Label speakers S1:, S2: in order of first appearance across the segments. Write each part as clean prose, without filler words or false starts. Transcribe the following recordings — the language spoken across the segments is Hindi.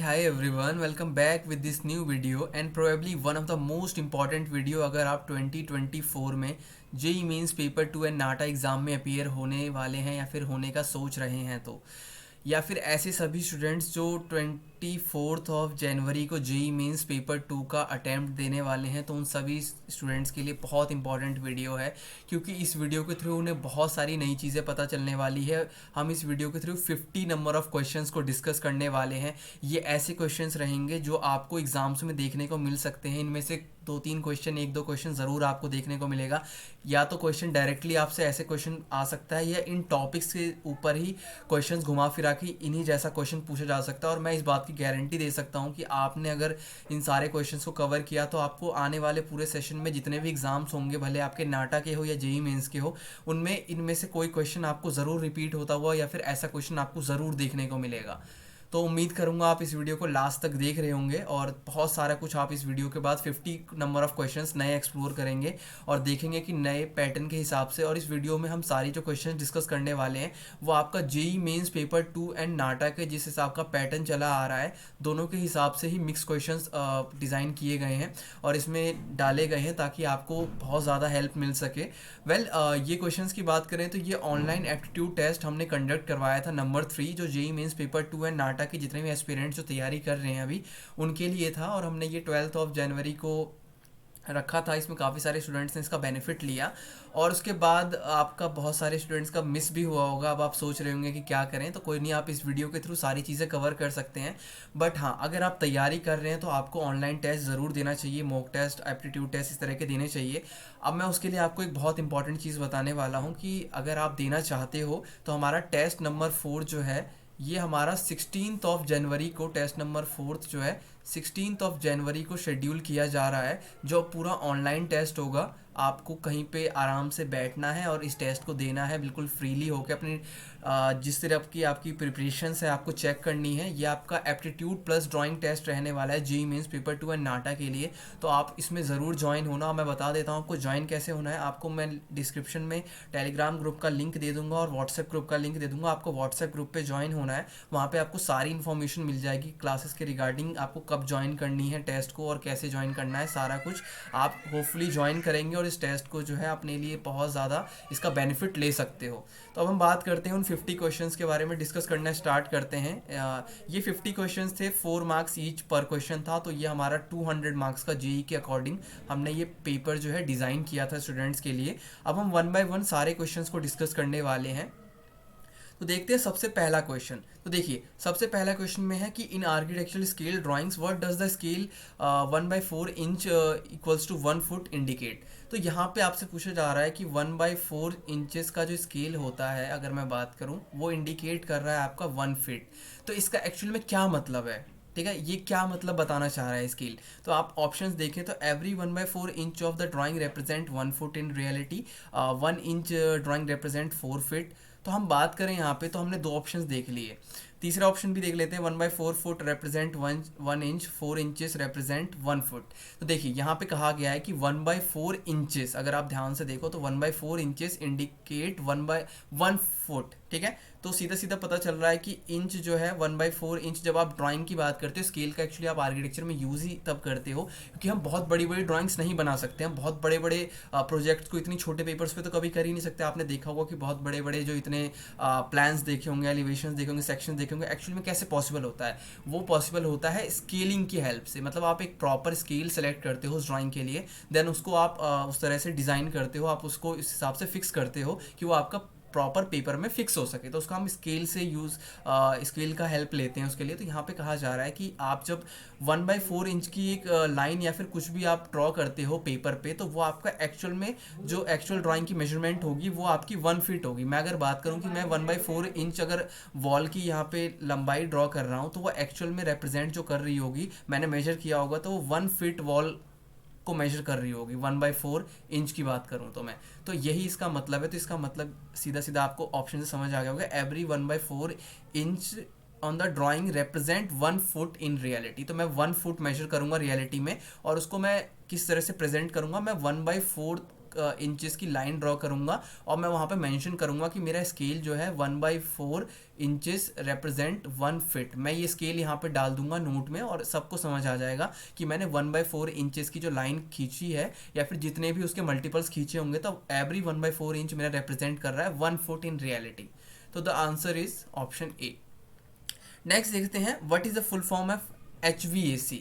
S1: Hi everyone, welcome back with this new video and probably one of the most important video अगर आप 2024 में JEE mains paper 2 and NATA exam में अपीयर होने वाले हैं या फिर होने का सोच रहे हैं तो या फिर ऐसे सभी स्टूडेंट्स जो 24 ऑफ जनवरी को जेई मीन्स पेपर 2 का अटैम्प्ट देने वाले हैं तो उन सभी स्टूडेंट्स के लिए बहुत इंपॉर्टेंट वीडियो है क्योंकि इस वीडियो के थ्रू उन्हें बहुत सारी नई चीज़ें पता चलने वाली है। हम इस वीडियो के थ्रू 50 नंबर ऑफ क्वेश्चंस को डिस्कस करने वाले हैं। ये ऐसे क्वेश्चंस रहेंगे जो आपको एग्जाम्स में देखने को मिल सकते हैं। इनमें से दो तीन क्वेश्चन, एक दो क्वेश्चन ज़रूर आपको देखने को मिलेगा। या तो क्वेश्चन डायरेक्टली आपसे ऐसे क्वेश्चन आ सकता है या इन टॉपिक्स के ऊपर ही क्वेश्चंस घुमा फिरा के इन्हीं जैसा क्वेश्चन पूछा जा सकता है। और मैं इस बात की गारंटी दे सकता हूँ कि आपने अगर इन सारे क्वेश्चंस को कवर किया तो आपको आने वाले पूरे सेशन में जितने भी एग्जाम्स होंगे, भले आपके नाटा के हो या जेई मेंस के हो, उनमें इनमें से कोई क्वेश्चन आपको ज़रूर रिपीट होता हुआ या फिर ऐसा क्वेश्चन आपको ज़रूर देखने को मिलेगा। तो उम्मीद करूंगा आप इस वीडियो को लास्ट तक देख रहे होंगे और बहुत सारा कुछ आप इस वीडियो के बाद 50 नंबर ऑफ क्वेश्चंस नए एक्सप्लोर करेंगे और देखेंगे कि नए पैटर्न के हिसाब से। और इस वीडियो में हम सारी जो क्वेश्चंस डिस्कस करने वाले हैं वो आपका जेई मेंस पेपर 2 एंड नाटा के जिस हिसाब का पैटर्न चला आ रहा है, दोनों के हिसाब से ही मिक्स क्वेश्चंस डिज़ाइन किए गए हैं और इसमें डाले गए हैं ताकि आपको बहुत ज़्यादा हेल्प मिल सके। ये क्वेश्चंस की बात करें तो ये ऑनलाइन एप्टीट्यूड टेस्ट हमने कंडक्ट करवाया था नंबर 3, जो जेई मेंस पेपर 2 एंड नाटा के जितने भी एस्पिरेंट्स जो तैयारी कर रहे हैं अभी उनके लिए था। और हमने ये 12 ऑफ जनवरी को रखा था। इसमें काफ़ी सारे स्टूडेंट्स ने इसका बेनिफिट लिया और उसके बाद आपका बहुत सारे स्टूडेंट्स का मिस भी हुआ होगा। अब आप सोच रहे होंगे कि क्या करें, तो कोई नहीं, आप इस वीडियो के थ्रू सारी चीज़ें कवर कर सकते हैं। बट हाँ, अगर आप तैयारी कर रहे हैं तो आपको ऑनलाइन टेस्ट ज़रूर देना चाहिए, मॉक टेस्ट, एप्टीट्यूड टेस्ट इस तरह के देने चाहिए। अब मैं उसके लिए आपको एक बहुत इंपॉर्टेंट चीज़ बताने वाला हूँ कि अगर आप देना चाहते हो तो हमारा टेस्ट नंबर 4 जो है ये हमारा 16 ऑफ जनवरी को, टेस्ट नंबर 4 जो है 16 ऑफ जनवरी को शेड्यूल किया जा रहा है, जो पूरा ऑनलाइन टेस्ट होगा। आपको कहीं पे आराम से बैठना है और इस टेस्ट को देना है बिल्कुल फ्रीली होकर। अपनी जिस तरह की आपकी प्रिपरेशंस है आपको चेक करनी है। ये आपका एप्टीट्यूड प्लस ड्राइंग टेस्ट रहने वाला है जेईई मेंस पेपर 2 एंड नाटा के लिए, तो आप इसमें ज़रूर ज्वाइन होना। मैं बता देता हूँ आपको ज्वाइन कैसे होना है। आपको मैं डिस्क्रिप्शन में टेलीग्राम ग्रुप का लिंक दे दूंगा और व्हाट्सएप ग्रुप का लिंक दे दूंगा। आपको व्हाट्सएप ग्रुप पे ज्वाइन होना है, वहाँ पे आपको सारी इन्फॉर्मेशन मिल जाएगी क्लासेस के रिगार्डिंग, आपको कब ज्वाइन करनी है टेस्ट को और कैसे ज्वाइन करना है, सारा कुछ आप होपफुली ज्वाइन करेंगे और इस टेस्ट को जो है अपने लिए बहुत ज़्यादा इसका बेनिफिट ले सकते हो। तो अब हम बात करते हैं उन 50 क्वेश्चंस के बारे में, डिस्कस करना स्टार्ट करते हैं। ये 50 क्वेश्चंस थे, 4 मार्क्स ईच पर क्वेश्चन था, तो ये हमारा 200 मार्क्स का जेईई के अकॉर्डिंग हमने ये पेपर जो है डिज़ाइन किया था स्टूडेंट्स के लिए। अब हम वन बाय वन सारे क्वेश्चंस को डिस्कस करने वाले हैं। तो देखते हैं सबसे पहला क्वेश्चन। तो देखिए, सबसे पहला क्वेश्चन में है कि in architectural scale drawings what does the scale 1/4 inch equals to 1 foot indicate. तो यहाँ पे आपसे पूछा जा रहा है कि 1/4 इंचेस का जो स्केल होता है, अगर मैं बात करूँ, वो इंडिकेट कर रहा है आपका 1 फीट। तो इसका एक्चुअल में क्या मतलब है, ठीक है, ये क्या मतलब बताना चाह रहा है स्केल। तो आप ऑप्शंस देखें तो every 1/4 inch of the drawing represent 1 foot in reality, 1 inch drawing represent 4 feet. तो हम बात करें यहाँ पे तो हमने दो ऑप्शंस देख लिए। तीसरा ऑप्शन भी देख लेते हैं, 1/4 foot represent 1 inch, 4 inches represent 1 foot. तो देखिए यहाँ पे कहा गया है कि 1/4 इंचेस, अगर आप ध्यान से देखो तो 1/4 इंचेस इंडिकेट 1 फुट, ठीक है। तो सीधा सीधा पता चल रहा है कि इंच जो है 1/4 इंच, जब आप ड्राइंग की बात करते हो, स्केल का एक्चुअली आप आर्किटेक्चर में यूज़ ही तब करते हो क्योंकि हम बहुत बड़ी बड़ी ड्राइंग्स नहीं बना सकते। हम बहुत बड़े बड़े प्रोजेक्ट्स को इतनी छोटे पेपर्स पे तो कभी कर ही नहीं सकते। आपने देखा होगा कि बहुत बड़े बड़े जो इतने प्लान्स देखे होंगे, एलिवेशंस देखे होंगे, सेक्शन देखे होंगे, एक्चुअली में कैसे पॉसिबल होता है, वो पॉसिबल होता है स्केलिंग की हेल्प से। मतलब आप एक प्रॉपर स्केल सेलेक्ट करते हो उस ड्राइंग के लिए, देन उसको आप उस तरह से डिज़ाइन करते हो, आप उसको इस हिसाब से फिक्स करते हो कि वो आपका प्रॉपर पेपर में फिक्स हो सके। तो उसका हम स्केल से स्केल का हेल्प लेते हैं उसके लिए। तो यहाँ पे कहा जा रहा है कि आप जब 1/4 इंच की एक लाइन या फिर कुछ भी आप ड्रॉ करते हो पेपर पे, तो वो आपका एक्चुअल में जो एक्चुअल ड्राइंग की मेजरमेंट होगी वो आपकी 1 फीट होगी। मैं अगर बात करूँ कि मैं 1/4 इंच अगर वॉल की यहाँ पे लंबाई ड्रॉ कर रहा हूँ, तो वो एक्चुअल में रिप्रेजेंट जो कर रही होगी, मैंने मेजर किया होगा, तो वो 1 फीट वॉल को मेजर कर रही होगी। 1/4 इंच की बात करूं तो मैं, तो यही इसका मतलब है। तो इसका मतलब सीधा सीधा आपको ऑप्शन से समझ आ गया होगा, every 1/4 inch on the drawing represent 1 foot in reality. तो मैं 1 फुट मेजर करूंगा रियलिटी में और उसको मैं किस तरह से प्रेजेंट करूंगा, मैं 1/4 इंचेस की लाइन ड्रॉ करूंगा और मैं वहाँ पे मेंशन करूंगा कि मेरा स्केल जो है 1/4 इंचेस रिप्रेजेंट 1 फीट। मैं ये स्केल यहाँ पे डाल दूंगा नोट में और सबको समझ आ जाएगा कि मैंने 1/4 इंचेस की जो लाइन खींची है या फिर जितने भी उसके मल्टीपल्स खींचे होंगे, तो एवरी 1/4 इंच मेरा रिप्रेजेंट कर रहा है 1 फुट इन रियलिटी। तो the answer is option A. Next देखते हैं what is the full form of HVAC।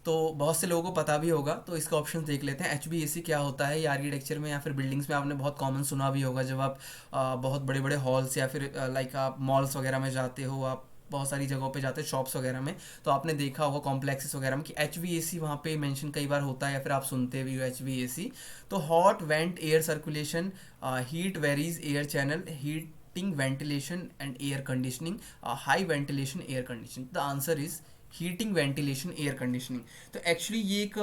S1: तो बहुत से लोगों को पता भी होगा, तो इसका ऑप्शन देख लेते हैं। HVAC क्या होता है? ये आर्किटेक्चर में या फिर बिल्डिंग्स में आपने बहुत कॉमन सुना भी होगा। जब आप बहुत बड़े बड़े हॉल्स या फिर लाइक आप मॉल्स वगैरह में जाते हो, आप बहुत सारी जगहों पे जाते हो शॉप्स वगैरह में, तो आपने देखा होगा कॉम्प्लेक्सेस वगैरह में कि HVAC वहाँ पे मेंशन कई बार होता है या फिर आप सुनते भी हो HVAC। तो hot went air circulation, heat varies air channel, heating ventilation and air conditioning, high ventilation air conditioning. The answer is heating ventilation air conditioning. तो एक्चुअली ये एक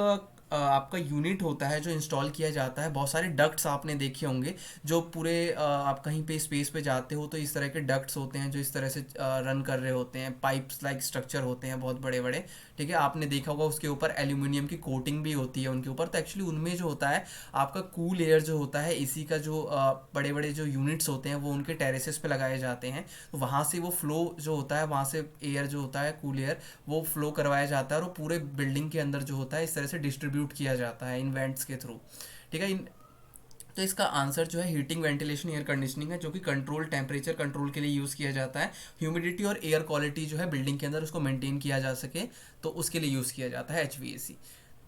S1: आपका यूनिट होता है जो इंस्टॉल किया जाता है। बहुत सारे डक्ट्स आपने देखे होंगे जो पूरे आप कहीं पे स्पेस पे जाते हो तो इस तरह के डक्ट्स होते हैं जो इस तरह से रन कर रहे होते हैं, पाइप्स लाइक स्ट्रक्चर होते हैं बहुत बड़े बड़े, ठीक है। आपने देखा होगा उसके ऊपर एल्यूमिनियम की कोटिंग भी होती है उनके ऊपर। तो एक्चुअली उनमें जो होता है आपका कूल एयर जो होता है, इसी का जो बड़े बड़े जो यूनिट्स होते हैं वो उनके टेरेसेस पे लगाए जाते हैं। तो वहाँ से वो फ्लो जो होता है, वहाँ से एयर जो होता है कूल एयर वो फ्लो करवाया जाता है और वो पूरे बिल्डिंग के अंदर जो होता है इस तरह से डिस्ट्रीब्यूट किया जाता है इन वेंट्स के थ्रू, ठीक है। तो इसका आंसर जो है हीटिंग वेंटिलेशन एयर कंडीशनिंग है, जो कि कंट्रोल टेम्परेचर कंट्रोल के लिए यूज़ किया जाता है। ह्यूमिडिटी और एयर क्वालिटी जो है बिल्डिंग के अंदर उसको मेंटेन किया जा सके, तो उसके लिए यूज़ किया जाता है HVAC।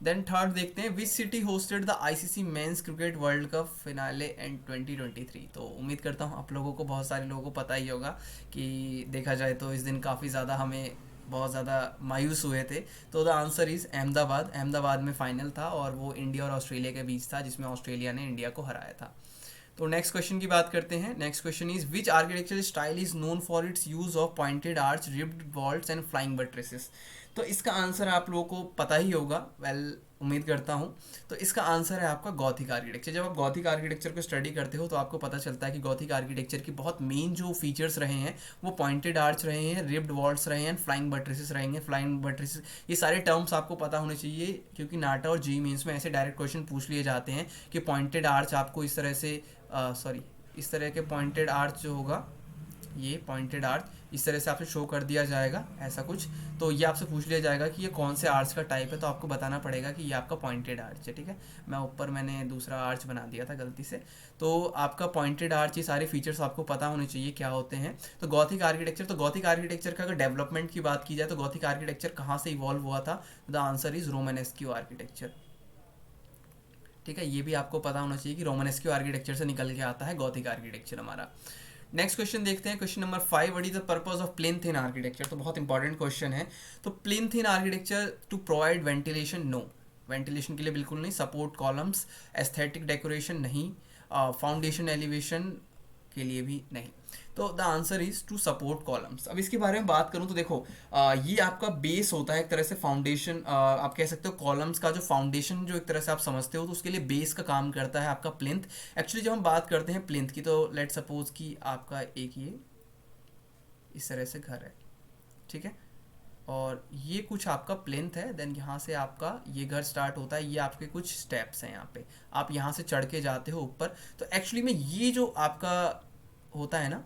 S1: देन थर्ड देखते हैं which city hosted the ICC men's cricket world cup finale and 2023। तो उम्मीद करता हूँ आप लोगों को, बहुत सारे लोगों को पता ही होगा कि देखा जाए तो इस दिन काफ़ी ज़्यादा हमें बहुत ज़्यादा मायूस हुए थे। तो the answer is Ahmedabad. Ahmedabad में फाइनल था और वो इंडिया और ऑस्ट्रेलिया के बीच था, जिसमें ऑस्ट्रेलिया ने इंडिया को हराया था। तो नेक्स्ट क्वेश्चन की बात करते हैं। Next question is which architecture style is known for its use of pointed arch, ribbed walls and flying buttresses. तो इसका आंसर आप लोगों को पता ही होगा, उम्मीद करता हूँ। तो इसका आंसर है आपका गॉथिक आर्किटेक्चर। जब आप गॉथिक आर्किटेक्चर को स्टडी करते हो तो आपको पता चलता है कि गॉथिक आर्किटेक्चर की बहुत मेन जो फीचर्स रहे हैं वो पॉइंटेड आर्च रहे हैं, रिब्ड वॉल्स रहे हैं, फ्लाइंग बट्रेसेस रहेंगे। फ्लाइंग बट्रेसेस, ये सारे टर्म्स आपको पता होने चाहिए क्योंकि नाटा और जी मेंस में ऐसे डायरेक्ट क्वेश्चन पूछ लिए जाते हैं कि पॉइंटेड आर्च आपको इस तरह से इस तरह के पॉइंटेड आर्च जो होगा, ये पॉइंटेड आर्च इस तरह से आपसे शो कर दिया जाएगा ऐसा कुछ। तो ये आपसे पूछ लिया जाएगा कि ये कौन से आर्च का टाइप है, तो आपको बताना पड़ेगा कि ये आपका पॉइंटेड आर्च है, ठीक है। मैं ऊपर मैंने दूसरा आर्च बना दिया था गलती से। तो आपका पॉइंटेड आर्च, ये सारे फीचर्स आपको पता होने चाहिए क्या होते हैं। तो गॉथिक आर्किटेक्चर, तो गॉथिक आर्किटेक्चर का अगर डेवलपमेंट की बात की जाए तो गॉथिक आर्किटेक्चर कहाँ से इवॉल्व हुआ था? द आंसर इज रोमानेस्क्यू आर्किटेक्चर, ठीक है। ये भी आपको पता होना चाहिए कि रोमानेस्क्यू आर्किटेक्चर से निकल के आता है गॉथिक आर्किटेक्चर हमारा। नेक्स्ट क्वेश्चन देखते हैं, question number 5, what is the purpose of plinth in architecture. तो बहुत इंपॉर्टेंट क्वेश्चन है। तो plinth in architecture to provide ventilation, no, ventilation के लिए बिल्कुल नहीं। सपोर्ट कॉलम्स, एस्थेटिक डेकोरेशन नहीं, फाउंडेशन एलिवेशन के लिए भी नहीं। तो the answer is to support columns. अब इसके बारे में बात करूं तो देखो, ये आपका बेस होता है एक तरह से, फाउंडेशन आप कह सकते हो। कॉलम्स का जो फाउंडेशन जो एक तरह से आप समझते हो, तो उसके लिए बेस का काम करता है आपका प्लिंथ। एक्चुअली जब हम बात करते हैं प्लिंथ की, तो लेट सपोज कि आपका एक ये इस तरह से घर है, ठीक है, और ये कुछ आपका प्लिंथ है। देन यहाँ से आपका ये घर स्टार्ट होता है, ये आपके कुछ स्टेप्स हैं, यहाँ पे आप यहाँ से चढ़ के जाते हो ऊपर। तो एक्चुअली में ये जो आपका होता है ना,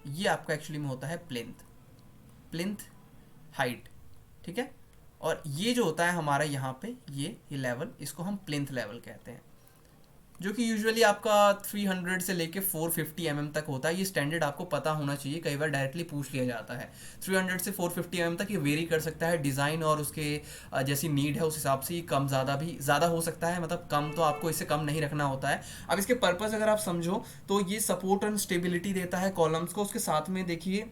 S1: ये आपका एक्चुअली में होता है प्लिंथ हाइट, ठीक है। और ये जो होता है हमारा यहाँ पे ये लेवल, इसको हम प्लिंथ लेवल कहते हैं, जो कि यूजुअली आपका 300 से लेके 450 mm तक होता है। ये स्टैंडर्ड आपको पता होना चाहिए, कई बार डायरेक्टली पूछ लिया जाता है। 300 से 450 mm तक ये वेरी कर सकता है, डिज़ाइन और उसके जैसी नीड है उस हिसाब से कम ज़्यादा भी ज़्यादा हो सकता है, मतलब कम तो आपको इससे कम नहीं रखना होता है। अब इसके पर्पज़ अगर आप समझो तो ये सपोर्ट एंड स्टेबिलिटी देता है कॉलम्स को। उसके साथ में देखिए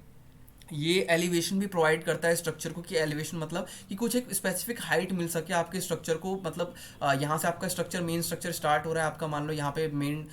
S1: ये एलिवेशन भी प्रोवाइड करता है स्ट्रक्चर को, कि एलिवेशन मतलब कि कुछ एक स्पेसिफिक हाइट मिल सके आपके स्ट्रक्चर को। मतलब यहाँ से आपका स्ट्रक्चर, मेन स्ट्रक्चर स्टार्ट हो रहा है आपका, मान लो यहाँ पे मेन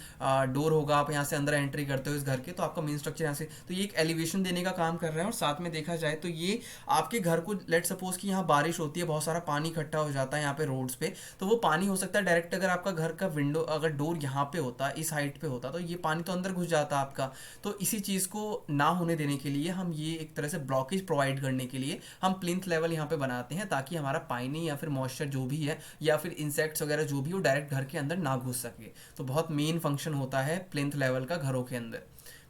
S1: डोर होगा, आप यहाँ से अंदर एंट्री करते हो इस घर के, तो आपका मेन स्ट्रक्चर यहाँ से, तो ये एक एलिवेशन देने का काम कर रहा है। और साथ में देखा जाए तो ये आपके घर को, लेट सपोज कि यहाँ बारिश होती है, बहुत सारा पानी इकट्ठा हो जाता है यहाँ पे रोड्स पे, तो वो पानी हो सकता है डायरेक्ट, अगर आपका घर का विंडो, अगर डोर यहाँ पे होता, इस हाइट पे होता, तो ये पानी तो अंदर घुस जाता आपका। तो इसी चीज़ को ना होने देने के लिए हम ये एक तरह से ब्लॉकेज प्रोवाइड करने के लिए हम प्लिंथ लेवल यहाँ पे बनाते हैं, ताकि हमारा पानी या फिर मॉइस्चर जो भी है या फिर इंसेक्ट्स वगैरह जो भी वो डायरेक्ट घर के अंदर ना घुस सके। तो बहुत मेन फंक्शन होता है प्लिंथ लेवल का घरों के अंदर।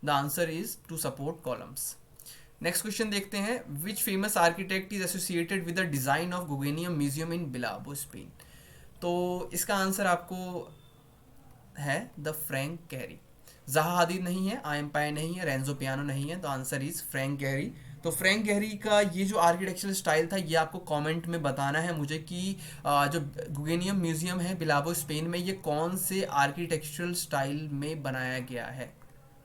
S1: The answer is to support columns. Next question देखते हैं, which famous architect is associated with the design of Guggenheim museum in Bilbao Spain. तो इसका आंसर आपको है द फ्रैंक गहरी। ज़हा हदीद नहीं है, आई एम्पायर नहीं है, रेंजो पियानो नहीं है, तो आंसर इज फ्रैंक गहरी। तो फ्रैंक गहरी का ये जो आर्किटेक्चरल स्टाइल था, ये आपको कमेंट में बताना है मुझे कि जो गुगेनियम म्यूजियम है बिलाबो स्पेन में, ये कौन से आर्किटेक्चरल स्टाइल में बनाया गया है।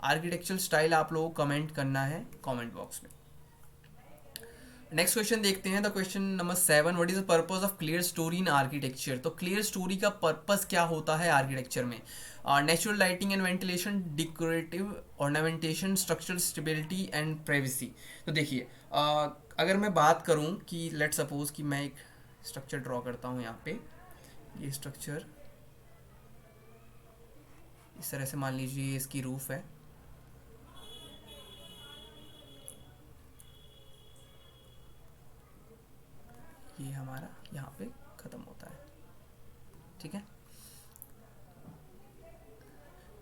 S1: आर्किटेक्चरल स्टाइल आप लोगों को कमेंट करना है कमेंट बॉक्स में। नेक्स्ट क्वेश्चन देखते हैं, the question number 7, what is the purpose of clear story in architecture. तो क्लियर स्टोरी का पर्पस क्या होता है आर्किटेक्चर में। Natural lighting and ventilation, decorative ornamentation, structural stability and privacy. तो देखिए अगर मैं बात करूं कि लेट सपोज कि मैं एक स्ट्रक्चर ड्रॉ करता हूं यहाँ पे, ये स्ट्रक्चर इस तरह से मान लीजिए इसकी रूफ है, ये हमारा यहाँ पे ख़त्म होता है, ठीक है।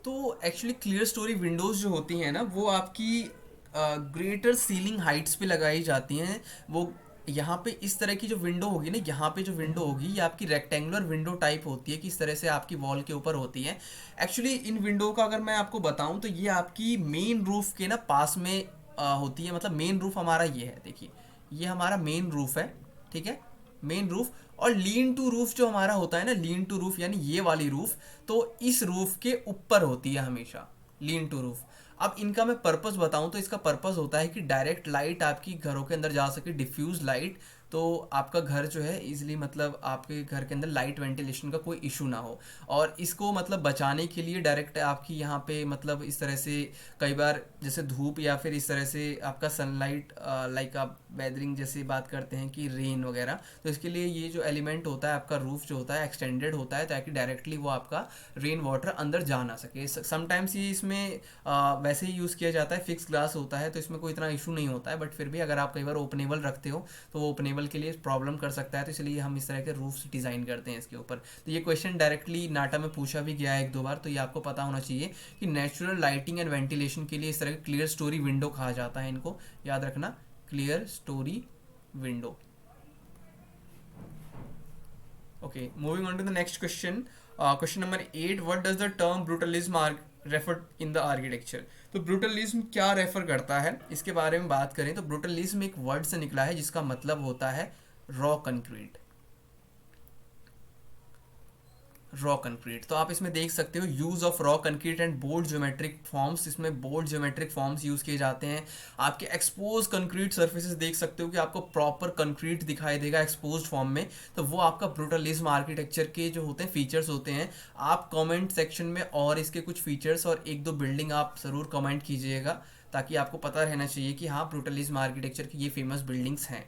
S1: तो एक्चुअली क्लियर स्टोरी विंडोज़ जो होती हैं ना, वो आपकी ग्रेटर सीलिंग हाइट्स पे लगाई जाती हैं। वो यहाँ पे इस तरह की जो विंडो होगी ना, यहाँ पे जो विंडो होगी ये आपकी रेक्टेंगुलर विंडो टाइप होती है कि इस तरह से आपकी वॉल के ऊपर होती है। एक्चुअली इन विंडो का अगर मैं आपको बताऊँ तो ये आपकी मेन रूफ के ना पास में होती है। मतलब मेन रूफ हमारा ये है, देखिए ये हमारा मेन रूफ है, ठीक है, मेन रूफ। और लीन टू रूफ जो हमारा होता है ना, लीन टू रूफ यानी ये वाली रूफ, तो इस रूफ के ऊपर होती है हमेशा लीन टू रूफ। अब इनका मैं पर्पस बताऊं तो इसका पर्पस होता है कि डायरेक्ट लाइट आपकी घरों के अंदर जा सके, डिफ्यूज लाइट, तो आपका घर जो है इजीली, मतलब आपके घर के अंदर लाइट वेंटिलेशन का कोई इशू ना हो। और इसको मतलब बचाने के लिए डायरेक्ट आपकी यहाँ पे मतलब इस तरह से कई बार जैसे धूप या फिर इस तरह से आपका सनलाइट, लाइक आप वेदरिंग जैसे बात करते हैं कि रेन वगैरह, तो इसके लिए ये जो एलिमेंट होता है आपका रूफ जो होता है एक्सटेंडेड होता है, ताकि डायरेक्टली वो आपका रेन वाटर अंदर जा ना सके। समटाइम्स ये इसमें वैसे ही यूज़ किया जाता है, फिक्स ग्लास होता है तो इसमें कोई इतना इशू नहीं होता है, बट फिर भी अगर आप कई बार ओपनेबल रखते हो तो वो ओपनेबल के लिए प्रॉब्लम कर सकता है, तो इसलिए हम इस तरह के रूफ्स डिज़ाइन करते हैं इसके ऊपर। तो ये क्वेश्चन डायरेक्टली नाटा में पूछा भी गया है 1-2 बार, तो ये आपको पता होना चाहिए कि नेचुरल लाइटिंग एंड वेंटिलेशन के लिए इस तरह के क्लियर स्टोरी विंडो कहा जाता है, इनको याद रखना, clerestory window. Okay, moving on to the next question, question number 8, what does the term brutalism refer in the architecture. तो ब्रूटलिज्म क्या रेफर करता है, इसके बारे में बात करें तो ब्रूटलिज्म एक वर्ड से निकला है जिसका मतलब होता है रॉ कंक्रीट। रॉ कंक्रीट, तो आप इसमें देख सकते हो use of raw concrete and bold geometric forms, इसमें बोल्ड ज्योमेट्रिक फॉर्म्स यूज किए जाते हैं। आपके एक्सपोज कंक्रीट सर्फेसेस देख सकते हो कि आपको प्रॉपर कंक्रीट दिखाई देगा एक्सपोज्ड फॉर्म में, तो वो आपका ब्रूटलिज्म आर्किटेक्चर के जो होते हैं फीचर्स होते हैं। आप कमेंट सेक्शन में और इसके कुछ फीचर्स और 1-2 बिल्डिंग आप ज़रूर कमेंट कीजिएगा, ताकि आपको पता रहना चाहिए कि हाँ ब्रूटलिज्म आर्किटेक्चर की ये फेमस बिल्डिंग्स हैं।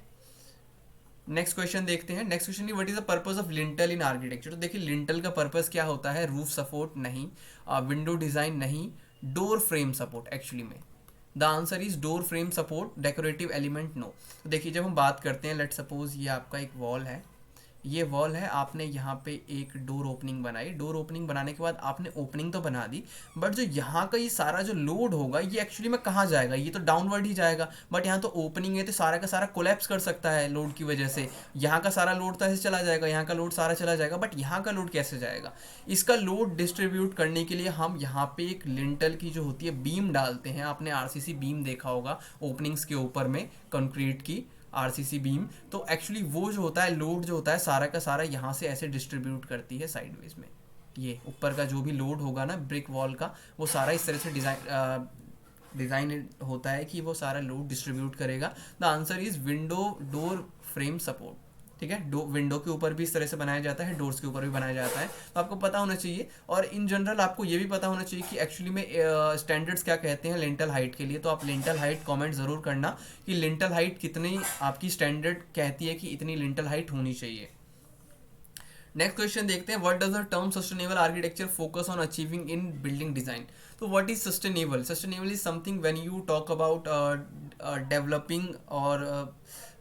S1: नेक्स्ट क्वेश्चन देखते हैं, next question, what is the purpose of lintel in architecture. तो देखिए लिंटल का पर्पस क्या होता है, रूफ सपोर्ट नहीं, विंडो डिजाइन नहीं, डोर फ्रेम सपोर्ट। एक्चुअली में the answer is door frame support, decorative element no. तो देखिए जब हम बात करते हैं, लेट सपोज ये आपका एक वॉल है, ये वॉल है, आपने यहाँ पे एक डोर ओपनिंग बनाई, डोर ओपनिंग बनाने के बाद आपने ओपनिंग तो बना दी, बट जो यहाँ का ये सारा जो लोड होगा ये एक्चुअली में कहाँ जाएगा, ये तो डाउनवर्ड ही जाएगा, बट यहाँ तो ओपनिंग है तो सारा का सारा कोलैप्स कर सकता है लोड की वजह से। यहाँ का सारा लोड तो ऐसे चला जाएगा, यहाँ का लोड सारा चला जाएगा, बट यहाँ का लोड कैसे जाएगा। इसका लोड डिस्ट्रीब्यूट करने के लिए हम यहाँ पे एक लिंटल की जो होती है बीम डालते हैं। आपने आरसीसी बीम देखा होगा ओपनिंग्स के ऊपर में, कंक्रीट की आरसीसी बीम, तो एक्चुअली वो जो होता है लोड जो होता है सारा का सारा यहाँ से ऐसे डिस्ट्रीब्यूट करती है साइडवेज में। ये ऊपर का जो भी लोड होगा ना ब्रिक वॉल का, वो सारा इस तरह से डिज़ाइन होता है कि वो सारा लोड डिस्ट्रीब्यूट करेगा। The answer is window door frame support, ठीक है। विंडो के ऊपर भी इस तरह से बनाया जाता है, डोर्स के ऊपर भी बनाया जाता है, तो आपको पता होना चाहिए। और इन जनरल आपको ये भी पता होना चाहिए कि एक्चुअली में स्टैंडर्ड्स क्या कहते हैं लिंटल हाइट के लिए। तो आप लिंटल हाइट कमेंट ज़रूर करना कि लिंटल हाइट कितनी आपकी स्टैंडर्ड कहती है कि इतनी लिंटल हाइट होनी चाहिए। नेक्स्ट क्वेश्चन देखते हैं, what does the term sustainable architecture focus on achieving in building design. तो what is sustainable? Sustainable is something when you talk about developing और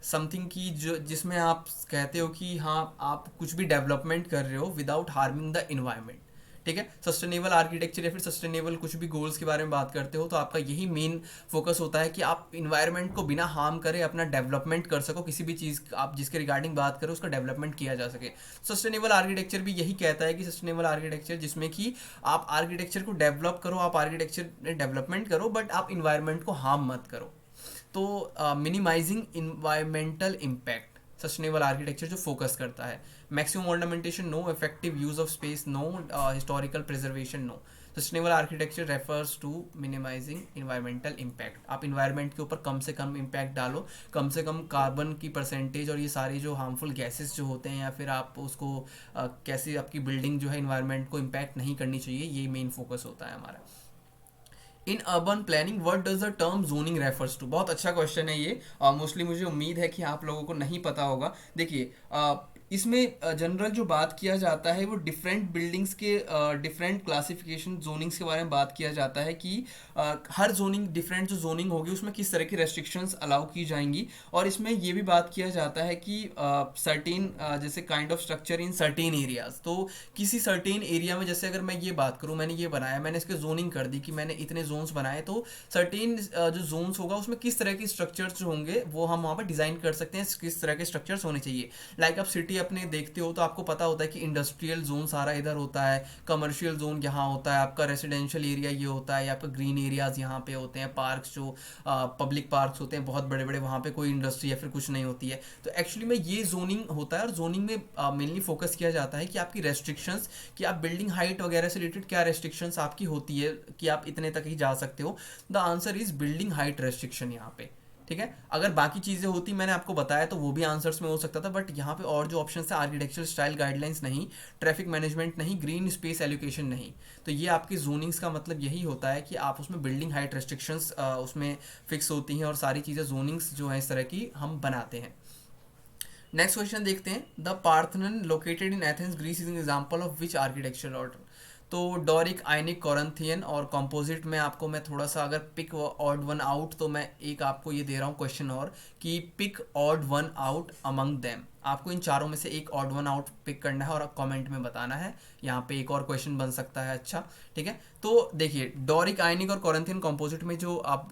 S1: समथिंग की जो जिसमें आप कहते हो कि हाँ आप कुछ भी डेवलपमेंट कर रहे हो विदाउट हार्मिंग द इन्वायरमेंट। ठीक है, सस्टेनेबल आर्किटेक्चर या फिर सस्टेनेबल कुछ भी गोल्स के बारे में बात करते हो तो आपका यही मेन फोकस होता है कि आप इन्वायरमेंट को बिना हार्म करे अपना डेवलपमेंट कर सको, किसी भी चीज़ आप जिसके रिगार्डिंग बात करो उसका डेवलपमेंट किया जा सके। सस्टेनेबल आर्किटेक्चर भी यही कहता है कि सस्टेनेबल आर्किटेक्चर जिसमें कि आप आर्किटेक्चर को डेवलप करो, आप आर्किटेक्चर में डेवलपमेंट करो बट आप इन्वायरमेंट को हार्म मत करो। तो minimising environmental impact sustainable architecture जो फोकस करता है। Maximum ornamentation no, effective use of space no, historical preservation no. Sustainable architecture refers to minimising environmental impact. आप इन्वायरमेंट के ऊपर कम से कम इम्पैक्ट डालो, कम से कम कार्बन की परसेंटेज और ये सारी जो हार्मफुल गैसेस जो होते हैं या फिर आप उसको कैसे आपकी बिल्डिंग जो है इन्वायरमेंट को इम्पैक्ट नहीं करनी चाहिए, ये मेन फोकस होता है हमारा। In urban planning what does the term zoning refers to? बहुत अच्छा क्वेश्चन है ये, मोस्टली मुझे उम्मीद है कि आप लोगों को नहीं पता होगा। देखिए इसमें जनरल जो बात किया जाता है वो डिफरेंट बिल्डिंग्स के डिफरेंट क्लासिफिकेशन जोनिंग्स के बारे में बात किया जाता है कि हर जोनिंग डिफरेंट जो जोनिंग होगी उसमें किस तरह की रेस्ट्रिक्शंस अलाउ की जाएंगी। और इसमें ये भी बात किया जाता है कि सर्टेन जैसे kind of structure in certain areas. तो किसी सर्टेन एरिया में जैसे अगर मैं ये बात करूँ, मैंने ये बनाया, मैंने इसके जोनिंग कर दी कि मैंने इतने जोन्स बनाए, तो सर्टेन जो जोन्स होगा उसमें किस तरह के स्ट्रक्चर्स जो होंगे वो हम वहाँ पर डिज़ाइन कर सकते हैं, किस तरह के स्ट्रक्चर्स होने चाहिए। लाइक आप सिटी अपने देखते हो तो आपको पता होता है कि इंडस्ट्रियल जोन सारा इधर होता है, कमर्शियल जोन यहाँ होता है, आपका रेसिडेंशियल एरिया ये होता है, आपका ग्रीन एरियाज यहाँ पे होते हैं, पार्क्स जो पब्लिक पार्क्स होते हैं बहुत बड़े बड़े, वहाँ पे कोई इंडस्ट्री या फिर कुछ नहीं होती है। तो एक्चुअली में ये जोनिंग होता है और जोनिंग में मेनली फोकस किया जाता है कि आपकी रेस्ट्रिक्शंस, कि आप बिल्डिंग हाइट वगैरह से रिलेटेड क्या रेस्ट्रिक्शंस आपकी होती है कि आप इतने तक ही जा सकते हो। The answer is building height restriction यहाँ पे। ठीक है, अगर बाकी चीज़ें होती मैंने आपको बताया तो वो भी आंसर्स में हो सकता था, बट यहाँ पे और जो ऑप्शन है आर्किटेक्चर स्टाइल गाइडलाइंस नहीं, ट्रैफिक मैनेजमेंट नहीं, ग्रीन स्पेस एलोकेशन नहीं। तो ये आपकी जोनिंग्स का मतलब यही होता है कि आप उसमें बिल्डिंग हाइट रेस्ट्रिक्शंस उसमें फिक्स होती हैं और सारी चीज़ें जोनिंग्स जो है इस तरह की हम बनाते हैं। नेक्स्ट क्वेश्चन देखते हैं, the Parthenon located in Athens Greece is an example of which architectural order? तो डोरिक, आयनिक, कॉरिंथियन और कंपोजिट में आपको मैं थोड़ा सा अगर पिक ऑड वन आउट, तो मैं एक आपको ये दे रहा हूँ क्वेश्चन और कि pick odd one out among them. आपको इन चारों में से एक ऑड वन आउट पिक करना है और कमेंट में बताना है। यहाँ पे एक और क्वेश्चन बन सकता है। अच्छा ठीक है, तो देखिए डोरिक, आयनिक और कॉरिंथियन कंपोजिट में जो आप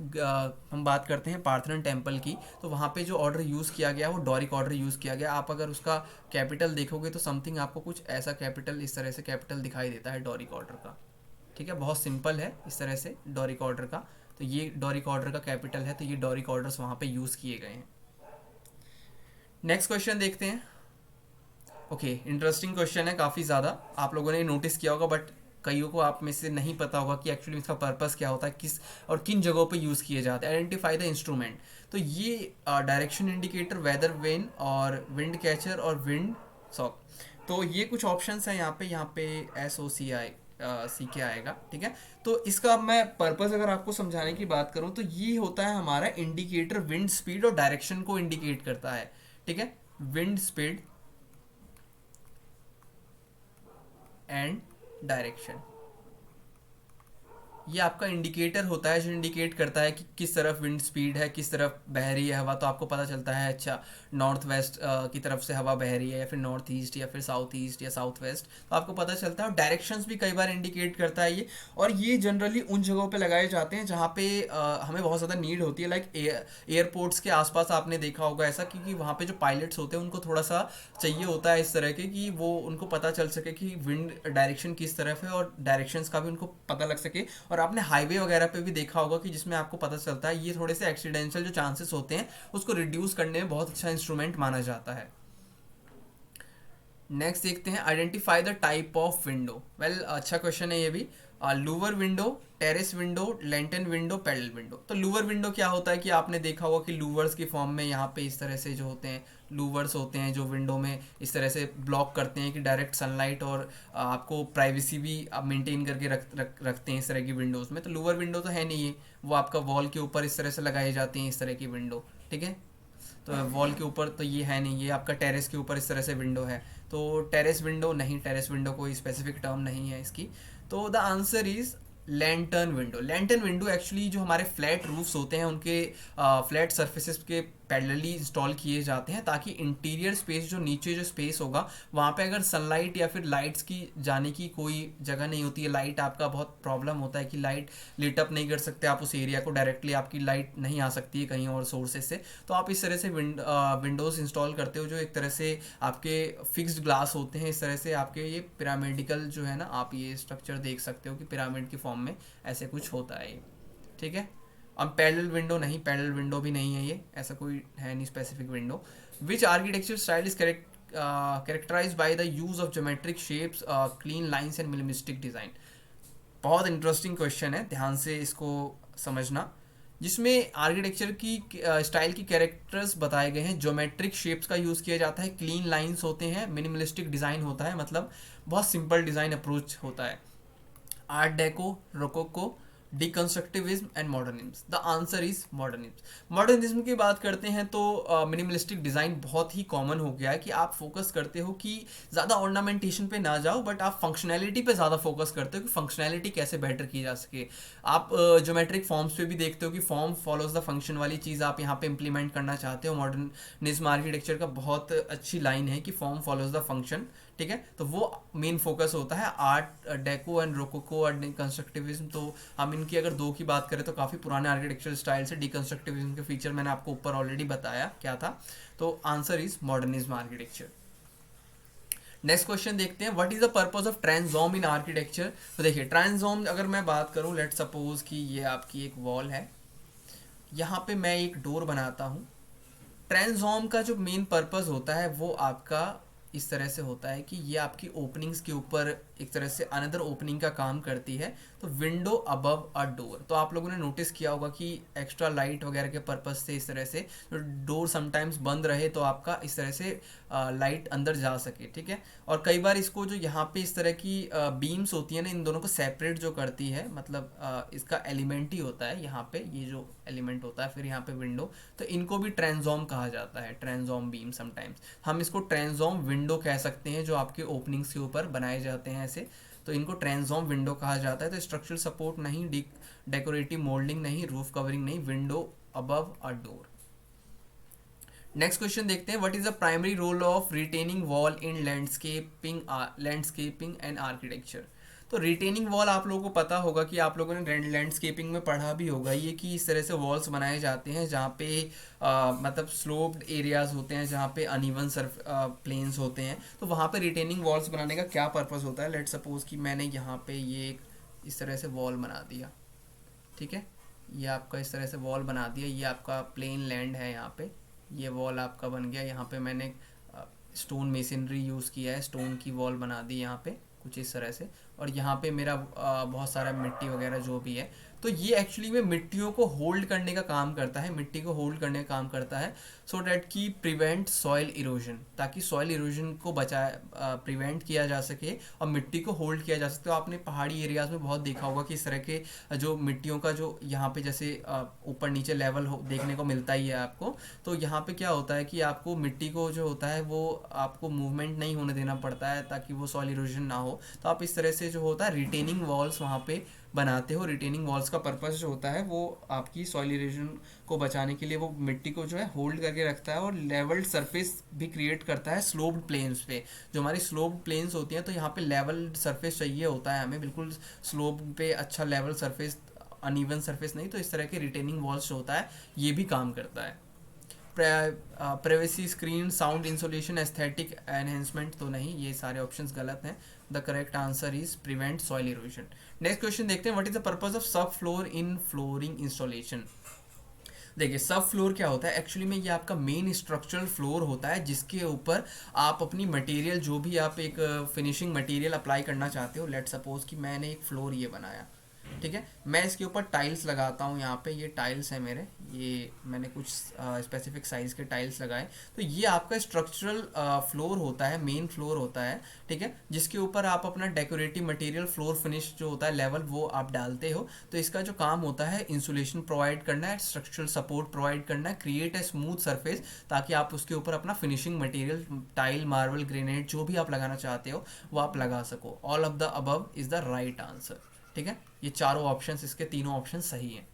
S1: हम बात करते हैं पार्थेनन टेम्पल की, तो वहाँ पे जो ऑर्डर यूज़ किया गया वो डोरिक ऑर्डर यूज़ किया गया। आप अगर उसका कैपिटल देखोगे तो समथिंग आपको कुछ ऐसा कैपिटल, इस तरह से कैपिटल दिखाई देता है डोरिक ऑर्डर का। ठीक है, बहुत सिंपल है इस तरह से डोरिक ऑर्डर का। तो ये डोरिक ऑर्डर का कैपिटल है, तो ये डोरिक ऑर्डर्स वहाँ पे यूज़ किए गए हैं। नेक्स्ट क्वेश्चन देखते हैं। ओके, इंटरेस्टिंग क्वेश्चन है काफ़ी ज़्यादा, आप लोगों ने नोटिस किया होगा बट कईयों को आप में से नहीं पता होगा कि एक्चुअली इसका पर्पस क्या होता है, किस और किन जगहों पे यूज़ किए जाते हैं। Identify the instrument. तो ये डायरेक्शन इंडिकेटर, वेदर वेन और विंड कैचर और विंड सॉक। तो ये कुछ ऑप्शंस हैं यहाँ पे SOCI सी के आएगा। ठीक है, तो इसका मैं पर्पस अगर आपको समझाने की बात करूँ तो ये होता है हमारा इंडिकेटर विंड स्पीड और डायरेक्शन को इंडिकेट करता है। ठीक है, विंड स्पीड एंड डायरेक्शन, ये आपका इंडिकेटर होता है जो इंडिकेट करता है कि किस तरफ विंड स्पीड है, किस तरफ बह रही है हवा। तो आपको पता चलता है अच्छा नॉर्थ वेस्ट की तरफ से हवा बह रही है या फिर नॉर्थ ईस्ट या फिर साउथ ईस्ट या साउथ वेस्ट, तो आपको पता चलता है। और डायरेक्शंस भी कई बार इंडिकेट करता है ये, और ये जनरली उन जगहों पे लगाए जाते हैं जहाँ पे हमें बहुत ज़्यादा नीड होती है। लाइक एयरपोर्ट्स के आसपास आपने देखा होगा ऐसा, क्योंकि वहाँ पे जो पायलट्स होते हैं उनको थोड़ा सा चाहिए होता है इस तरह के कि वो उनको पता चल सके कि विंड डायरेक्शन किस तरफ है और डायरेक्शंस का भी उनको पता लग सके। और आपने हाईवे वगैरह पे भी देखा होगा कि जिसमें आपको पता चलता है, ये थोड़े से एक्सीडेंशियल जो चांसेस होते हैं उसको रिड्यूस करने में बहुत अच्छा इंस्ट्रूमेंट माना जाता है। नेक्स्ट देखते हैं, identify the type of window. Well अच्छा क्वेश्चन है ये भी। Louvre window, terrace window, lantern window, paddle window. तो लूवर विंडो क्या होता है कि आपने देखा होगा कि लूवर्स की फॉर्म में यहाँ पे इस तरह से जो होते हैं लूवर्स होते हैं जो विंडो में इस तरह से ब्लॉक करते हैं कि डायरेक्ट सनलाइट और आपको प्राइवेसी भी आप मेंटेन करके रखते हैं इस तरह की विंडोज़ में। तो लूवर विंडो तो है नहीं, है वो आपका वॉल के ऊपर इस तरह से लगाई जाती हैं इस तरह की विंडो। ठीक है, तो वॉल के ऊपर तो ये है नहीं, ये आपका टेरेस के ऊपर इस तरह से विंडो है, तो टेरेस विंडो नहीं, टेरेस विंडो कोई स्पेसिफिक टर्म नहीं है इसकी। तो the answer is lantern window. Lantern window actually जो हमारे फ्लैट रूफ्स होते हैं उनके फ्लैट सर्फेसेस के पैरेलली इंस्टॉल किए जाते हैं, ताकि इंटीरियर स्पेस जो नीचे जो स्पेस होगा वहाँ पे अगर सनलाइट या फिर लाइट्स की जाने की कोई जगह नहीं होती है, लाइट आपका बहुत प्रॉब्लम होता है कि लाइट लिट अप नहीं कर सकते आप उस एरिया को, डायरेक्टली आपकी लाइट नहीं आ सकती है कहीं और सोर्सेज से, तो आप इस तरह से विंडोज़ इंस्टॉल करते हो जो एक तरह से आपके फिक्स्ड ग्लास होते हैं। इस तरह से आपके ये पिरामिडिकल जो है ना, आप ये स्ट्रक्चर देख सकते हो कि पिरामिड की फॉर्म में ऐसे कुछ होता है, ठीक है। अब पैरेलल विंडो नहीं, पैरेलल विंडो भी नहीं है ये, ऐसा कोई है नहीं specific window. Which architecture style is characterised by the use of geometric shapes, clean lines and minimalistic design. बहुत इंटरेस्टिंग क्वेश्चन है, ध्यान से इसको समझना। जिसमें आर्किटेक्चर की स्टाइल की कैरेक्टर्स बताए गए हैं, ज्योमेट्रिक शेप्स का यूज़ किया जाता है, क्लीन लाइंस होते हैं, मिनिमलिस्टिक डिज़ाइन होता है, मतलब बहुत सिंपल डिज़ाइन अप्रोच होता है। Art deco, rococo, deconstructivism and modernism. The answer is modernism. Modernism की बात करते हैं तो मिनिमलिस्टिक डिज़ाइन बहुत ही कॉमन हो गया है कि आप फोकस करते हो कि ज़्यादा ऑर्नामेंटेशन पे ना जाओ, बट आप फंक्शनैलिटी पे ज़्यादा फोकस करते हो कि फंक्शनैलिटी कैसे बेटर की जा सके। आप ज्योमेट्रिक फॉर्म्स पे भी देखते हो कि फॉर्म फॉलोज द फंक्शन वाली चीज़ आप यहाँ पे इंप्लीमेंट करना चाहते हो। मॉडर्निज्म आर्किटेक्चर का बहुत अच्छी लाइन है कि फॉर्म फॉलोज द फंक्शन, ठीक है, तो वो मेन फोकस होता है। Art deco and rococo and deconstructivism, तो हम इनकी अगर दो की बात करें तो काफ़ी पुराने आर्किटेक्चर स्टाइल से डिकंस्ट्रक्टिविज्म के फीचर मैंने आपको ऊपर ऑलरेडी बताया क्या था। तो answer is modernism architecture. Next question देखते हैं, what is the purpose of transform in architecture. तो देखिए ट्रांसफॉर्म अगर मैं बात करूं, लेट सपोज कि ये आपकी एक वॉल है, यहाँ पे मैं एक डोर बनाता हूँ। ट्रांसफॉर्म का जो मेन पर्पस होता है वो आपका इस तरह से होता है कि ये आपकी ओपनिंग्स के ऊपर एक तरह से अनदर ओपनिंग का काम करती है। तो विंडो अबव अ डोर, तो आप लोगों ने नोटिस किया होगा कि एक्स्ट्रा लाइट वगैरह के पर्पस से इस तरह से जो डोर समटाइम्स बंद रहे तो आपका इस तरह से लाइट अंदर जा सके, ठीक है। और कई बार इसको जो यहाँ पे इस तरह की बीम्स होती है ना, इन दोनों को सेपरेट जो करती है, मतलब इसका एलिमेंट ही होता है यहाँ पे, ये जो एलिमेंट होता है, फिर यहाँ पे विंडो, तो इनको भी ट्रांसफॉर्म कहा जाता है, ट्रांसफॉर्म बीम। समटाइम्स हम इसको ट्रांसफॉर्म विंडो कह सकते हैं जो आपके ओपनिंग्स के ऊपर बनाए जाते हैं ऐसे, तो इनको ट्रांसफॉर्म विंडो कहा जाता है। तो स्ट्रक्चरल सपोर्ट नहीं, डेकोरेटिव मोल्डिंग नहीं, रूफ कवरिंग नहीं, window above a door. Next question देखते हैं, what is the primary role of retaining wall in landscaping and architecture. तो रिटेनिंग वॉल आप लोगों को पता होगा कि आप लोगों ने लैंडस्केपिंग में पढ़ा भी होगा ये, कि इस तरह से वॉल्स बनाए जाते हैं जहाँ पे मतलब स्लोप्ड एरियाज होते हैं, जहाँ पे अनइवन सर्फ प्लेन्स होते हैं, तो वहाँ पे रिटेनिंग वॉल्स बनाने का क्या पर्पस होता है। लेट सपोज कि मैंने यहाँ पे ये इस तरह से वॉल बना दिया, ठीक है, ये आपका इस तरह से वॉल बना दिया, ये आपका प्लेन लैंड है, यहाँ पे ये वॉल आपका बन गया। यहाँ पे मैंने स्टोन मेसनरी यूज़ किया है, स्टोन की वॉल बना दी यहाँ पे कुछ इस तरह से, और यहाँ पे मेरा बहुत सारा मिट्टी वगैरह जो भी है, तो ये एक्चुअली में मिट्टियों को होल्ड करने का काम करता है, मिट्टी को होल्ड करने का काम करता है, सो डैट की प्रिवेंट सॉइल इरोजन, ताकि सॉइल इरोजन को प्रिवेंट किया जा सके और मिट्टी को होल्ड किया जा सके। तो आपने पहाड़ी एरियाज़ में बहुत देखा होगा कि इस तरह के जो मिट्टियों का जो यहाँ पे जैसे ऊपर नीचे लेवल देखने को मिलता ही है आपको, तो यहाँ पे क्या होता है कि आपको मिट्टी को जो होता है वो आपको मूवमेंट नहीं होने देना पड़ता है ताकि वो सॉइल इरोजन ना हो। तो आप इस तरह से जो होता है रिटेनिंग वॉल्स वहाँ पे बनाते हो। रिटेनिंग वॉल्स का पर्पस जो होता है वो आपकी सॉइल इरोजन को बचाने के लिए वो मिट्टी को जो है होल्ड करके रखता है, और लेवल्ड सरफेस भी क्रिएट करता है स्लोप्ड प्लेन्स पे। जो हमारी स्लोप्ड प्लेन्स होती हैं, तो यहाँ पे लेवल्ड सरफेस चाहिए होता है हमें, बिल्कुल स्लोप पे अच्छा लेवल सरफेस, अनइवन सरफेस नहीं। तो इस तरह के रिटेनिंग वॉल्स जो होता है ये भी काम करता है। Privacy screen, sound insulation, aesthetic enhancement, तो नहीं, ये सारे ऑप्शंस गलत हैं। The correct answer is prevent soil erosion. Next question देखते हैं, what is the purpose of subfloor in flooring installation. देखिए सब फ्लोर क्या होता है, एक्चुअली में ये आपका मेन स्ट्रक्चरल फ्लोर होता है जिसके ऊपर आप अपनी मटेरियल जो भी आप एक फिनिशिंग मटेरियल अप्लाई करना चाहते हो। लेट सपोज कि मैंने एक फ्लोर ये बनाया, ठीक है, मैं इसके ऊपर टाइल्स लगाता हूँ। यहाँ पे ये टाइल्स है मेरे, ये मैंने कुछ स्पेसिफिक साइज़ के टाइल्स लगाए। तो ये आपका स्ट्रक्चरल फ्लोर होता है, मेन फ्लोर होता है, ठीक है, जिसके ऊपर आप अपना डेकोरेटिव मटेरियल, फ्लोर फिनिश जो होता है लेवल, वो आप डालते हो। तो इसका जो काम होता है इंसुलेशन प्रोवाइड करना है, स्ट्रक्चरल सपोर्ट प्रोवाइड करना है, क्रिएट ए स्मूथ सरफेस, ताकि आप उसके ऊपर अपना finishing material, tile, marble, granite, जो भी आप लगाना चाहते हो वो आप लगा सको। All of the above is the right answer. ठीक है, ये चारों ऑप्शंस, इसके तीनों ऑप्शन सही हैं।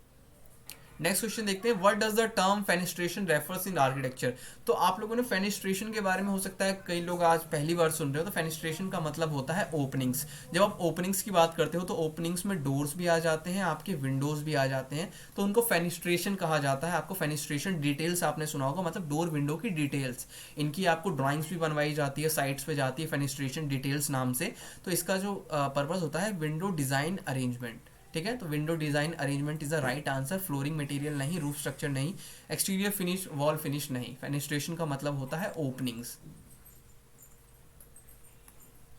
S1: नेक्स्ट क्वेश्चन देखते हैं, what does the term fenestration refers in architecture. तो आप लोगों ने फेनिस्ट्रेशन के बारे में, हो सकता है कई लोग आज पहली बार सुन रहे हो, तो फेनिस्ट्रेशन का मतलब होता है ओपनिंग्स। जब आप ओपनिंग्स की बात करते हो तो ओपनिंग्स में डोर्स भी आ जाते हैं, आपके विंडोज भी आ जाते हैं, तो उनको फेनिस्ट्रेशन कहा जाता है। आपको फेनिस्ट्रेशन डिटेल्स आपने सुना होगा, मतलब डोर विंडो की डिटेल्स, इनकी आपको ड्राइंग्स भी बनवाई जाती है, साइट्स पे जाती है फेनिस्ट्रेशन डिटेल्स नाम से। तो इसका जो पर्पज़ होता है विंडो डिज़ाइन अरेंजमेंट। ठीक है, तो window design arrangement is the right answer. Flooring material नहीं, रूफ स्ट्रक्चर नहीं, एक्सटीरियर फिनिश, वॉल फिनिश नहीं। फेनिस्ट्रेशन का मतलब होता है ओपनिंग्स।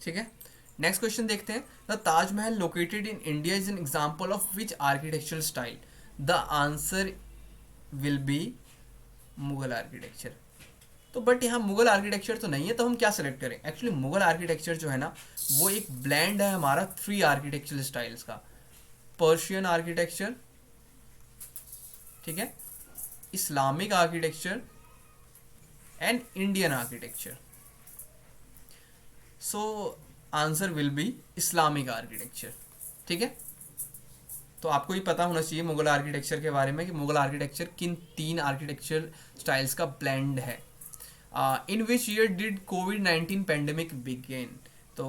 S1: ठीक है, नेक्स्ट क्वेश्चन देखते हैं, the Taj Mahal located in India is an example of which architectural style. The answer will B Mughal architecture. तो बट यहाँ मुगल आर्किटेक्चर तो नहीं है, तो हम क्या सेलेक्ट करें। एक्चुअली मुगल आर्किटेक्चर जो है ना, वो एक ब्लेंड है हमारा 3 आर्किटेक्चरल स्टाइल्स का। पर्शियन आर्किटेक्चर, ठीक है, Islamic architecture and Indian architecture. So answer will B Islamic architecture. ठीक है, तो आपको ही पता होना चाहिए मुगल आर्किटेक्चर के बारे में कि मुगल आर्किटेक्चर किन 3 आर्किटेक्चर स्टाइल्स का ब्लेंड है। इन विच ईयर डिड कोविड-19 पेंडेमिक बिगेन। तो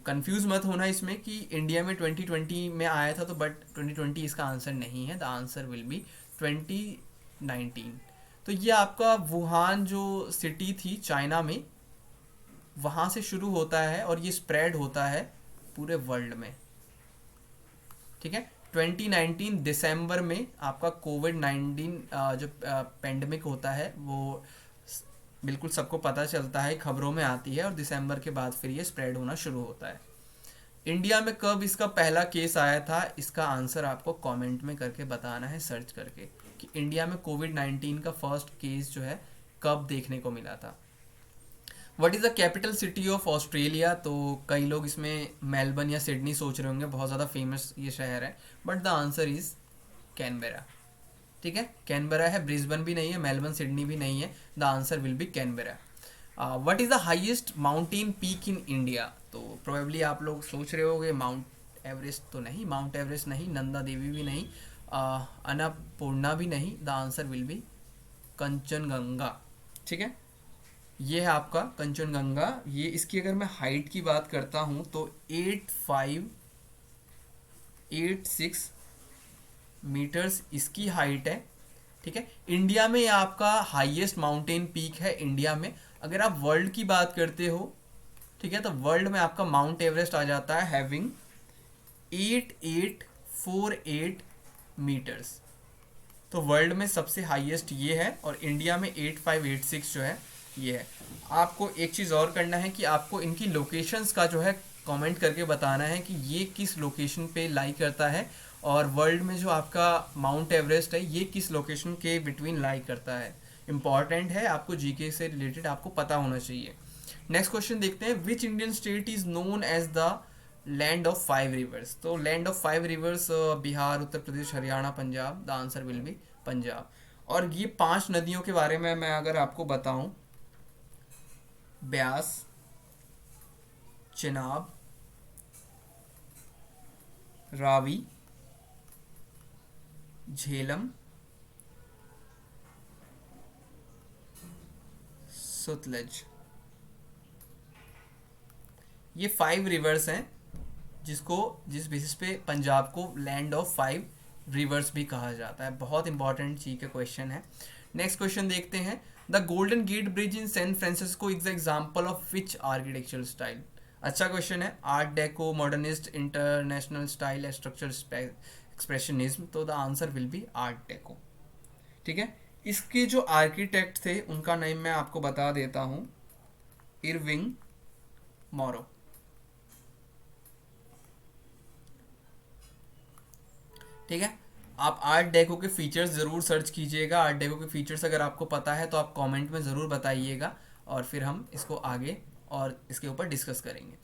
S1: कंफ्यूज मत होना इसमें कि इंडिया में 2020 में आया था, तो बट 2020 इसका आंसर नहीं है। The answer will B 2019। तो ये आपका वुहान जो सिटी थी चाइना में, वहाँ से शुरू होता है और ये स्प्रेड होता है पूरे वर्ल्ड में। ठीक है, 2019 दिसंबर में आपका कोविड-19 जो पेंडेमिक होता है वो बिल्कुल सबको पता चलता है, खबरों में आती है, और दिसंबर के बाद फिर ये स्प्रेड होना शुरू होता है। इंडिया में कब इसका पहला केस आया था, इसका आंसर आपको कमेंट में करके बताना है, सर्च करके, कि इंडिया में कोविड-19 का फर्स्ट केस जो है कब देखने को मिला था। What is the capital city of Australia. तो कई लोग इसमें मेलबर्न या सिडनी सोच रहे होंगे, बहुत ज़्यादा फेमस ये शहर है, but the answer is Canberra. ठीक है, कैनबेरा है, ब्रिस्बेन भी नहीं है, मेलबर्न, सिडनी भी नहीं है। The answer will B Canberra. What is the highest mountain peak in India. तो प्रोबेबली आप लोग सोच रहे होंगे माउंट एवरेस्ट तो नहीं, माउंट एवरेस्ट नहीं, नंदा देवी भी नहीं, अन्नपूर्णा भी नहीं। The answer will be Kanchenjunga. ठीक है, ये है आपका कंचनगंगा। ये इसकी अगर मैं हाइट की बात करता हूँ तो 8586 मीटर्स इसकी हाइट है। ठीक है, इंडिया में ये आपका हाईएस्ट माउंटेन पीक है इंडिया में। अगर आप वर्ल्ड की बात करते हो, ठीक है, तो वर्ल्ड में आपका माउंट एवरेस्ट आ जाता है हैविंग 8848 मीटर्स। तो वर्ल्ड में सबसे हाईएस्ट ये है, और इंडिया में 8586 जो है ये है। आपको एक चीज़ और करना है कि आपको इनकी लोकेशंस का जो है कमेंट करके बताना है कि ये किस लोकेशन पे लाई करता है, और वर्ल्ड में जो आपका माउंट एवरेस्ट है ये किस लोकेशन के बिटवीन लाई करता है। इंपॉर्टेंट है, आपको जीके से रिलेटेड आपको पता होना चाहिए। नेक्स्ट क्वेश्चन देखते हैं, which Indian state is known as the land of 5 rivers. तो land of 5 rivers Bihar, Uttar Pradesh, Haryana, Punjab. The answer will be Punjab. और ये 5 नदियों के बारे में मैं अगर आपको बताऊं, ब्यास, चिनाब, रावी, झेलम, सतलज। ये 5 रिवर्स हैं जिस बेसिस पे पंजाब को लैंड ऑफ 5 रिवर्स भी कहा जाता है। बहुत इंपॉर्टेंट जी का क्वेश्चन है। नेक्स्ट क्वेश्चन देखते हैं, the Golden Gate Bridge in San Francisco is the example of which architectural style. अच्छा क्वेश्चन है। Art deco, modernist, international style, structural expressionism. तो the answer will be art deco. ठीक है, इसके जो आर्किटेक्ट थे उनका नेम मैं आपको बता देता हूँ, इरविंग मोरो। ठीक है। आप आर्ट डेको के फीचर्स ज़रूर सर्च कीजिएगा। आर्ट डेको के फीचर्स अगर आपको पता है तो आप कमेंट में ज़रूर बताइएगा, और फिर हम इसको आगे और इसके ऊपर डिस्कस करेंगे।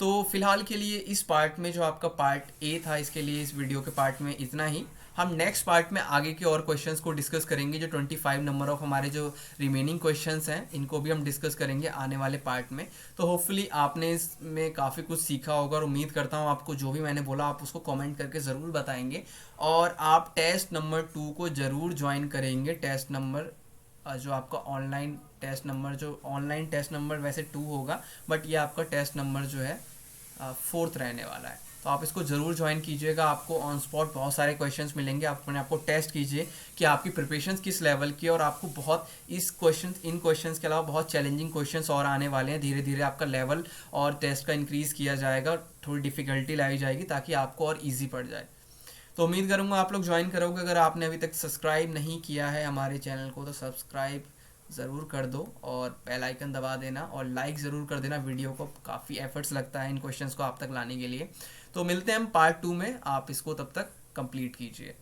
S1: तो फिलहाल के लिए इस पार्ट में, जो आपका पार्ट ए था, इसके लिए इस वीडियो के पार्ट में इतना ही। हम नेक्स्ट पार्ट में आगे के और क्वेश्चंस को डिस्कस करेंगे। जो 25 नंबर ऑफ हमारे जो रिमेनिंग क्वेश्चंस हैं, इनको भी हम डिस्कस करेंगे आने वाले पार्ट में। तो होपफुली आपने इसमें काफ़ी कुछ सीखा होगा, और उम्मीद करता हूँ आपको जो भी मैंने बोला आप उसको कमेंट करके ज़रूर बताएंगे। और आप टेस्ट नंबर 2 को ज़रूर ज्वाइन करेंगे। टेस्ट नंबर जो आपका ऑनलाइन टेस्ट नंबर वैसे 2 होगा, बट ये आपका टेस्ट नंबर जो है 4th रहने वाला है। तो आप इसको ज़रूर ज्वाइन कीजिएगा। आपको ऑन स्पॉट बहुत सारे क्वेश्चंस मिलेंगे। आप अपने आपको टेस्ट कीजिए कि आपकी प्रिपरेशंस किस लेवल की है, और आपको बहुत इन क्वेश्चंस के अलावा बहुत चैलेंजिंग क्वेश्चंस और आने वाले हैं। धीरे धीरे आपका लेवल और टेस्ट का इंक्रीज़ किया जाएगा, थोड़ी डिफ़िकल्टी लाई जाएगी ताकि आपको और ईजी पड़ जाए। तो उम्मीद करूँगा आप लोग ज्वाइन करोगे। अगर आपने अभी तक सब्सक्राइब नहीं किया है हमारे चैनल को, तो सब्सक्राइब ज़रूर कर दो और बेल आइकन दबा देना, और लाइक ज़रूर कर देना वीडियो को। काफ़ी एफर्ट्स लगता है इन क्वेश्चंस को आप तक लाने के लिए। तो मिलते हैं हम पार्ट 2 में। आप इसको तब तक कंप्लीट कीजिए।